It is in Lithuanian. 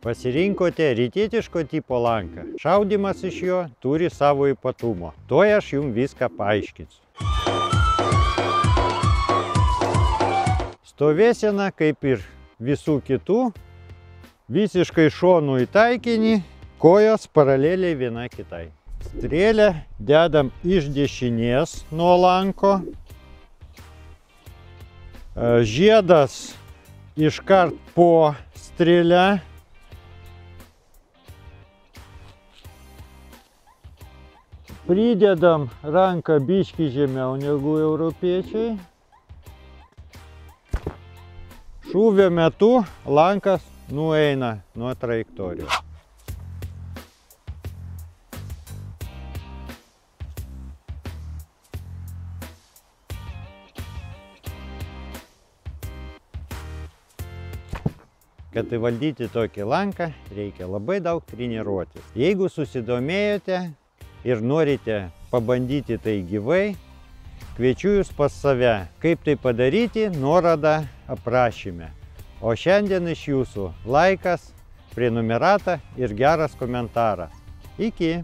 Pasirinkote rytietiško tipo lanką. Šaudymas iš jo turi savo ypatumų. Tuoj aš jums viską paaiškinsiu. Stovėsena, kaip ir visų kitų, visiškai šonu į taikinį, kojos paraleliai viena kitai. Strėlę dedam iš dešinės nuo lanko. Žiedas iškart po strėlę. Pridedam ranką biškį žemiau negu europiečiai. Šūvio metu lankas nueina nuo trajektorijos. Kad įvaldyti tokį lanką, reikia labai daug treniruotis. Jeigu susidomėjote ir norite pabandyti tai gyvai, kviečiu jūs pas save. Kaip tai padaryti, nuoroda aprašyme. O šiandien iš jūsų laikas, prenumerata ir geras komentaras. Iki!